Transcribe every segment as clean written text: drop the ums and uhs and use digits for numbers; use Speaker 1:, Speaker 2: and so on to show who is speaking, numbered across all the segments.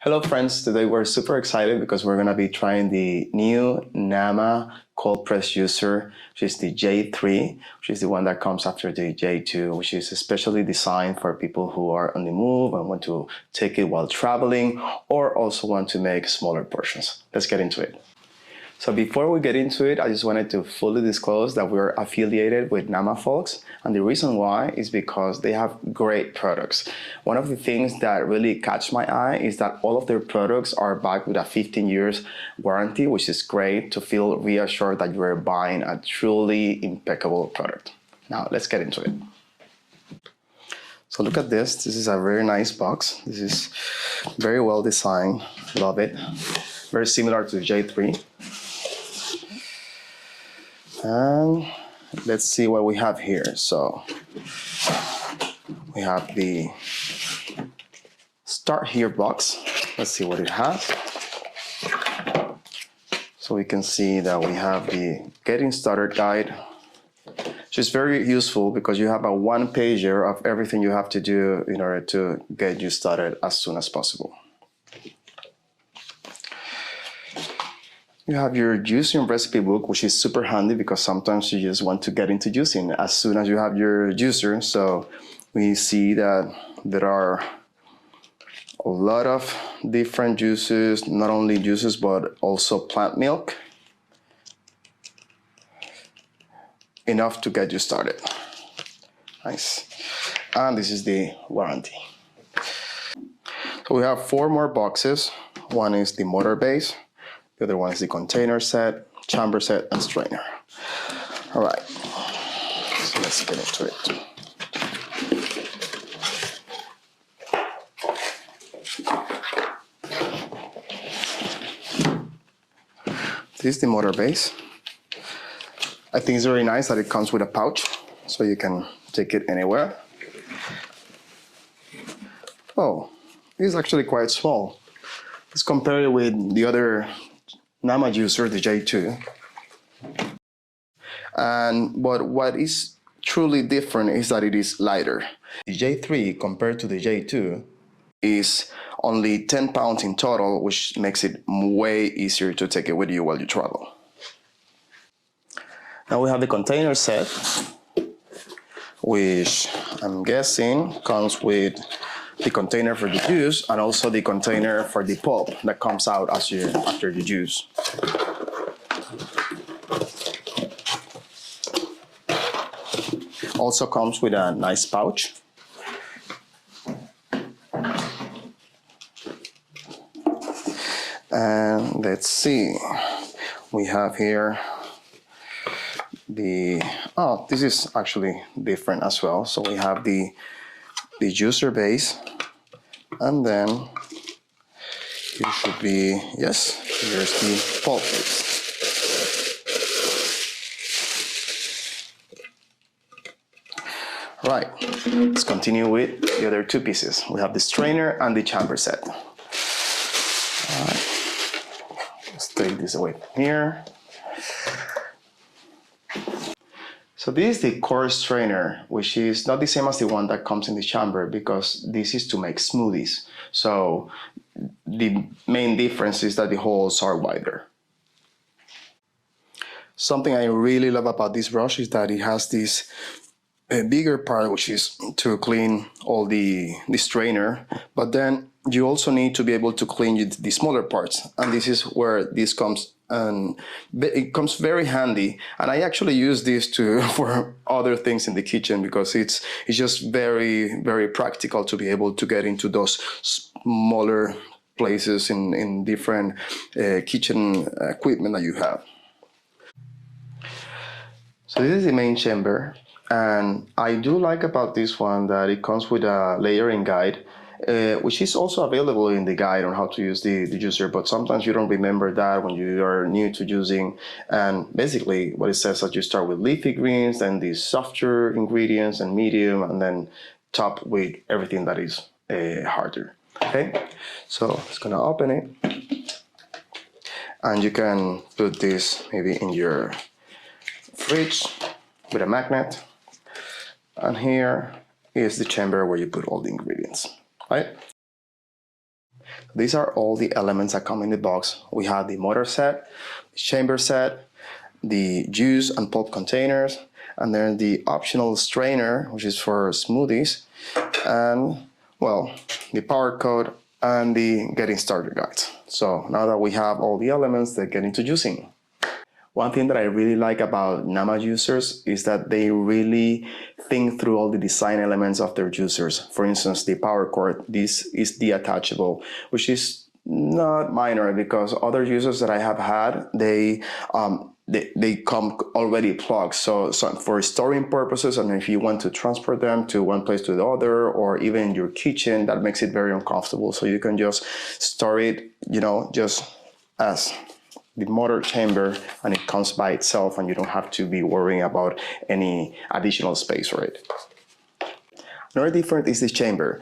Speaker 1: Hello friends, today we're super excited because we're going to be trying the new Nama cold press juicer, which is the J3, which is the one that comes after the J2, which is especially designed for people who are on the move and want to take it while traveling or also want to make smaller portions. Let's get into it. So before we get into it, I just wanted to fully disclose that we're affiliated with Nama Folks, and the reason why is because they have great products. One of the things that really catch my eye is that all of their products are backed with a 15 years warranty, which is great to feel reassured that you're buying a truly impeccable product. Now let's get into it. So look at this. This is a very nice box. This is very well designed. Love it. Very similar to the J3. And let's see what we have here. So we have the Start Here box. Let's see what it has. So we can see that we have the Getting Started guide, which is very useful because you have a one-pager of everything you have to do in order to get you started as soon as possible. You have your juicing recipe book, which is super handy because sometimes you just want to get into juicing as soon as you have your juicer. So we see that there are a lot of different juices, not only juices, but also plant milk. Enough to get you started. Nice. And this is the warranty. So we have 4 more boxes. One is the motor base. The other one is the container set, chamber set, and strainer. All right, so let's get into it. This is the motor base. I think it's very nice that it comes with a pouch, so you can take it anywhere. Oh, it's actually quite small. Let's compare it with the other Nama juicer, the J2. But what is truly different is that it is lighter. The J3 compared to the J2 is only 10 pounds in total, which makes it way easier to take it with you while you travel. Now we have the container set, which I'm guessing comes with the container for the juice and also the container for the pulp that comes out after you juice. Also comes with a nice pouch. And let's see, we have here this is actually different as well. So we have the juicer base, and then here should be, yes, here's the pulp base. Right, let's continue with the other 2 pieces. We have the strainer and the chamber set. All right, let's take this away from here. So this is the core strainer, which is not the same as the one that comes in the chamber because this is to make smoothies. So the main difference is that the holes are wider. Something I really love about this brush is that it has this bigger part, which is to clean all the strainer, but then you also need to be able to clean the smaller parts, and this is where this comes, and it comes very handy. And I actually use this for other things in the kitchen because it's just very, very practical to be able to get into those smaller places in different kitchen equipment that you have. So this is the main chamber. And I do like about this one that it comes with a layering guide, which is also available in the guide on how to use the juicer, but sometimes you don't remember that when you are new to using. And basically what it says is that you start with leafy greens, then the softer ingredients and medium, and then top with everything that is harder. Okay, so it's gonna open it. And you can put this maybe in your fridge with a magnet. And here is the chamber where you put all the ingredients, right? These are all the elements that come in the box. We have the motor set, the chamber set, the juice and pulp containers, and then the optional strainer, which is for smoothies, and, well, the power cord and the getting started guide. So now that we have all the elements, let's get into juicing. One thing that I really like about Nama juicers is that they really think through all the design elements of their juicers. For instance, the power cord, this is detachable, which is not minor because other juicers that I have had, they come already plugged. So for storing purposes, and if you want to transport them to one place to the other, or even in your kitchen, that makes it very uncomfortable. So you can just store it, just as the motor chamber, and it comes by itself, and you don't have to be worrying about any additional space for it. Another difference is this chamber.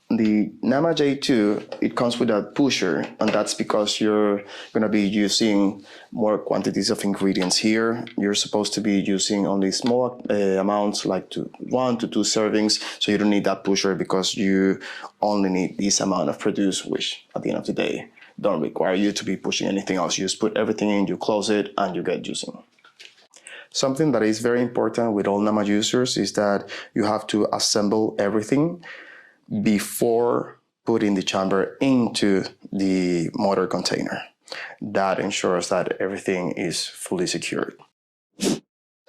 Speaker 1: The Nama J2, it comes with a pusher, and that's because you're going to be using more quantities of ingredients here. You're supposed to be using only small amounts, like 1 to 2 servings, so you don't need that pusher because you only need this amount of produce, which at the end of the day don't require you to be pushing anything else. You just put everything in, you close it, and you get juicing. Something that is very important with all Nama juicers is that you have to assemble everything before putting the chamber into the motor container. That ensures that everything is fully secured.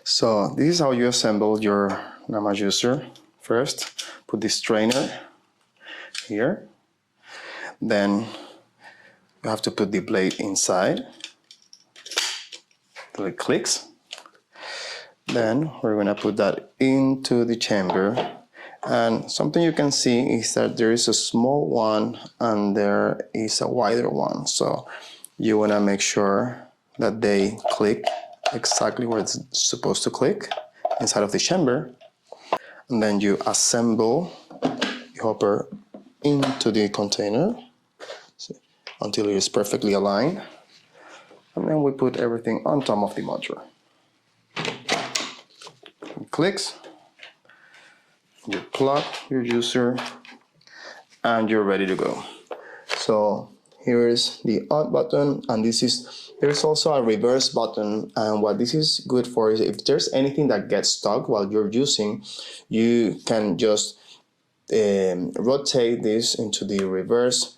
Speaker 1: So this is how you assemble your Nama juicer. First, put the strainer here. Then you have to put the blade inside till it clicks. Then we're going to put that into the chamber. And something you can see is that there is a small one and there is a wider one. So you want to make sure that they click exactly where it's supposed to click inside of the chamber. And then you assemble the hopper into the container until it is perfectly aligned. And then we put everything on top of the motor. It clicks. You plug your juicer and you're ready to go. So here is the on button, and there's also a reverse button, and what this is good for is if there's anything that gets stuck while you're juicing, you can just rotate this into the reverse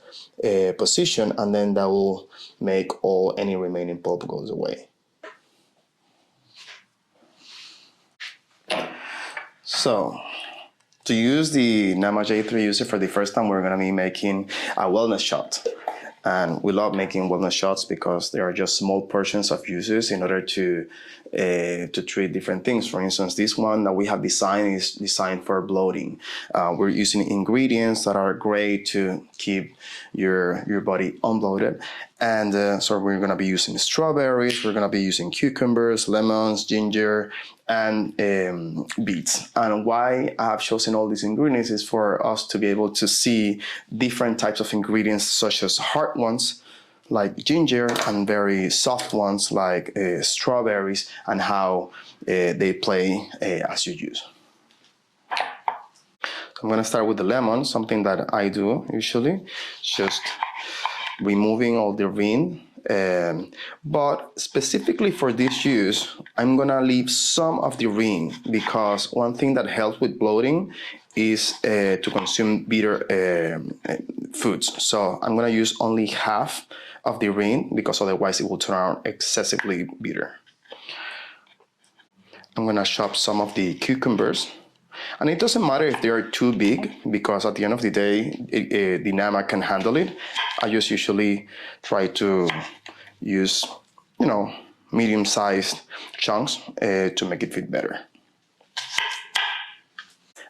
Speaker 1: position, and then that will make any remaining pulp goes away. So to use the Nama J3 juicer for the first time, we're going to be making a wellness shot. And we love making wellness shots because they are just small portions of juices in order to treat different things. For instance, this one that we have designed is designed for bloating. We're using ingredients that are great to keep your body unbloated. And so we're going to be using strawberries, we're going to be using cucumbers, lemons, ginger, and beets. And why I have chosen all these ingredients is for us to be able to see different types of ingredients, such as hard ones like ginger and very soft ones like strawberries, and how they play as you use. So I'm going to start with the lemon. Something that I do usually, just removing all the rind. But specifically for this juice, I'm gonna leave some of the rind, because one thing that helps with bloating is to consume bitter foods. So I'm gonna use only half of the rind, because otherwise it will turn out excessively bitter. I'm gonna chop some of the cucumbers. And it doesn't matter if they are too big, because at the end of the day, the Nama can handle it. I just usually try to use, medium-sized chunks to make it fit better.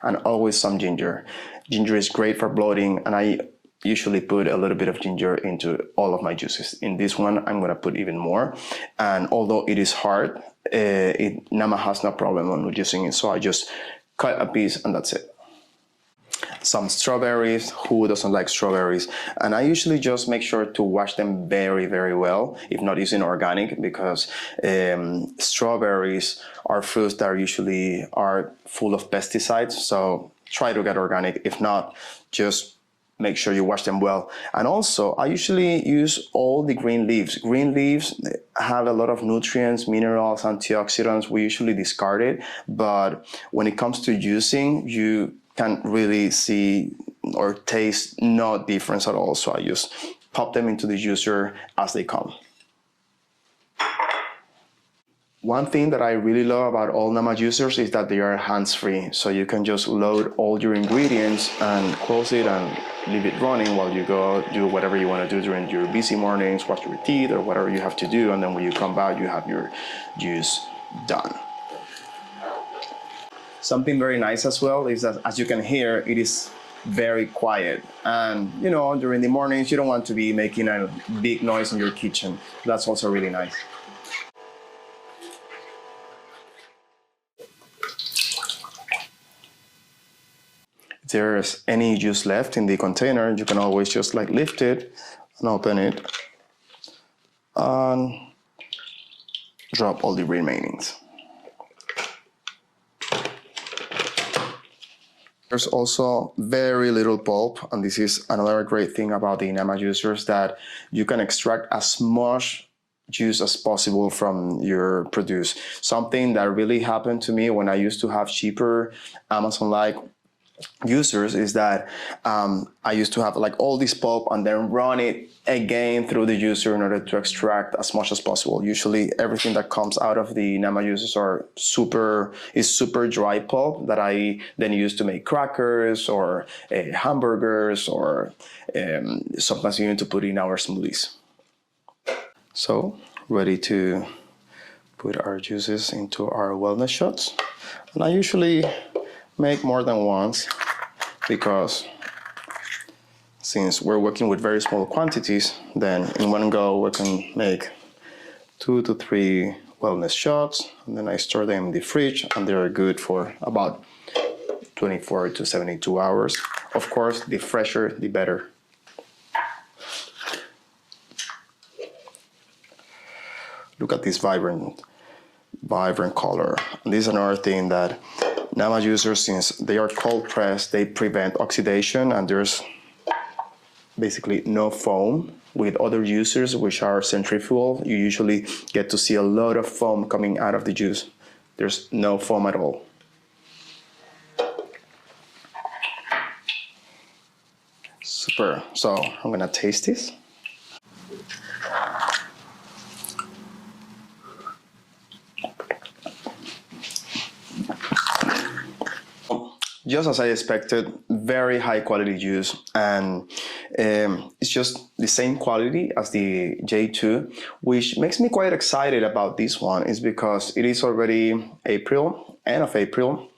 Speaker 1: And always some ginger. Ginger is great for bloating, and I usually put a little bit of ginger into all of my juices. In this one, I'm gonna put even more. And although it is hard, Nama has no problem on reducing it, so I just cut a piece and that's it. Some strawberries. Who doesn't like strawberries? And I usually just make sure to wash them very, very well, if not using organic, because strawberries are fruits that usually are full of pesticides. So try to get organic. If not, just make sure you wash them well. And also, I usually use all the green leaves. Green leaves have a lot of nutrients, minerals, antioxidants. We usually discard it, but when it comes to using, you can really see or taste no difference at all. So I just pop them into the juicer as they come. One thing that I really love about all Nama juicers is that they are hands-free. So you can just load all your ingredients and close it and leave it running while you go do whatever you want to do during your busy mornings, wash your teeth or whatever you have to do. And then when you come back, you have your juice done. Something very nice as well is that, as you can hear, it is very quiet. And you know, during the mornings, you don't want to be making a big noise in your kitchen. That's also really nice. If there's any juice left in the container, you can always just like lift it and open it and drop all the remainings. There's also very little pulp, and this is another great thing about the Nama juicers, that you can extract as much juice as possible from your produce. Something that really happened to me when I used to have cheaper Amazon-like users is that I used to have like all this pulp and then run it again through the juicer in order to extract as much as possible. Usually everything that comes out of the Nama juicers is super dry pulp that I then use to make crackers or hamburgers, or sometimes you need to put in our smoothies. So ready to put our juices into our wellness shots. And I usually make more than once, because since we're working with very small quantities, then in one go we can make 2 to 3 wellness shots, and then I store them in the fridge and they're good for about 24 to 72 hours. Of course, the fresher the better. Look at this vibrant color. And this is another thing that Nama juicers, since they are cold pressed, they prevent oxidation, and there's basically no foam. With other juicers, which are centrifugal, you usually get to see a lot of foam coming out of the juice. There's no foam at all. Super. So I'm gonna taste this. Just as I expected, very high quality juice, and it's just the same quality as the J2, which makes me quite excited about this one, is because it is already April, end of April,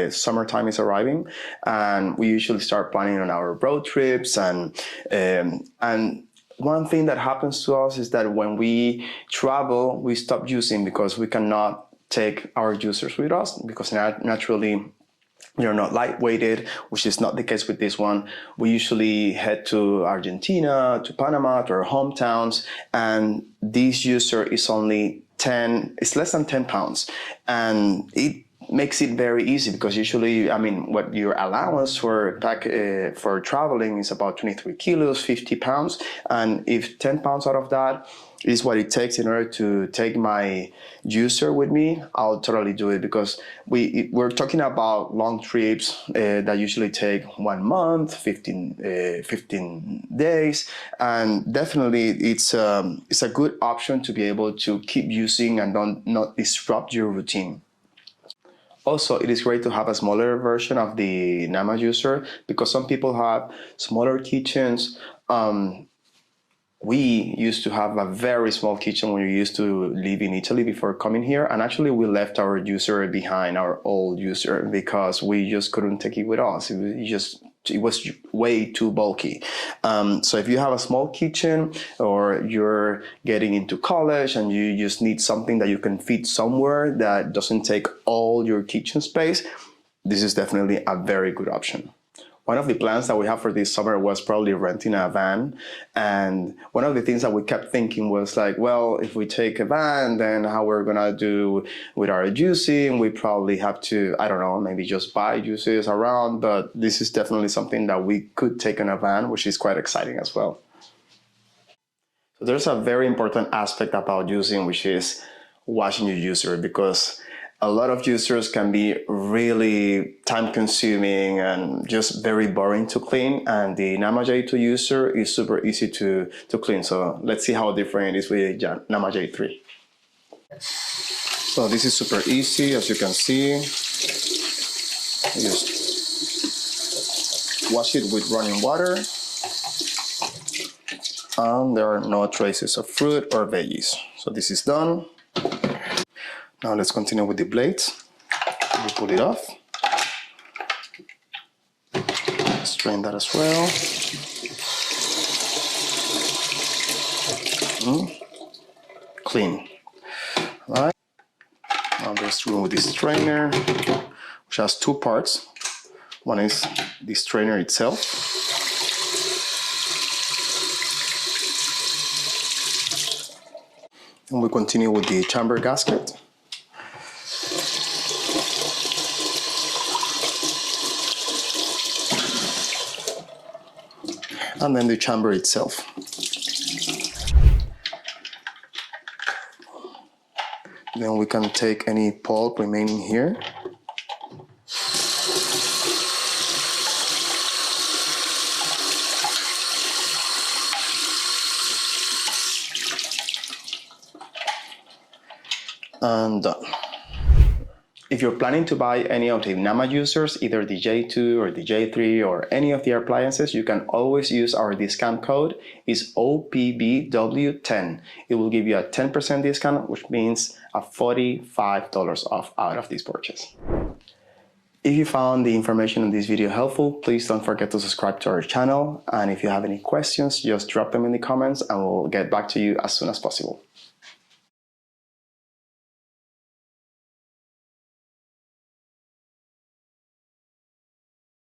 Speaker 1: summertime is arriving, and we usually start planning on our road trips, and one thing that happens to us is that when we travel, we stop using because we cannot take our juicers with us, because naturally they're not lightweighted, which is not the case with this one. We usually head to Argentina, to Panama, to our hometowns, and this juicer is it's less than 10 pounds. And it makes it very easy, because usually, I mean, what your allowance for traveling is about 23 kilos, 50 pounds. And if 10 pounds out of that is what it takes in order to take my juicer with me, I'll totally do it, because we're talking about long trips that usually take 1 month, 15 days, and definitely it's a good option to be able to keep using and not disrupt your routine. Also, it is great to have a smaller version of the Nama juicer, because some people have smaller kitchens. We used to have a very small kitchen when we used to live in Italy before coming here, and actually we left our juicer behind, our old juicer, because we just couldn't take it with us. It was way too bulky. So if you have a small kitchen, or you're getting into college and you just need something that you can fit somewhere that doesn't take all your kitchen space, this is definitely a very good option. one of the plans that we have for this summer was probably renting a van. And one of the things that we kept thinking was like, well, if we take a van, then how we're gonna do with our juicing? We probably have to, I don't know, maybe just buy juices around. But this is definitely something that we could take in a van, which is quite exciting as well. So there's a very important aspect about juicing, which is washing your juicer, because a lot of juicers can be really time consuming and just very boring to clean, and the Nama J2 juicer is super easy to clean. So let's see how different it is with Nama J3. So this is super easy, as you can see. You just wash it with running water, and there are no traces of fruit or veggies. So this is done. Now let's continue with the blades. We pull it off. Strain that as well. Clean. All right. Now let's remove the strainer, which has two parts. One is the strainer itself. And we continue with the chamber gasket. And then the chamber itself. Then we can take any pulp remaining here. And done. If you're planning to buy any of the Nama juicers, either the J2 or the J3 or any of the appliances, you can always use our discount code. It's OPBW10. It will give you a 10% discount, which means a $45 off out of this purchase. If you found the information in this video helpful, please don't forget to subscribe to our channel. And if you have any questions, just drop them in the comments and we'll get back to you as soon as possible.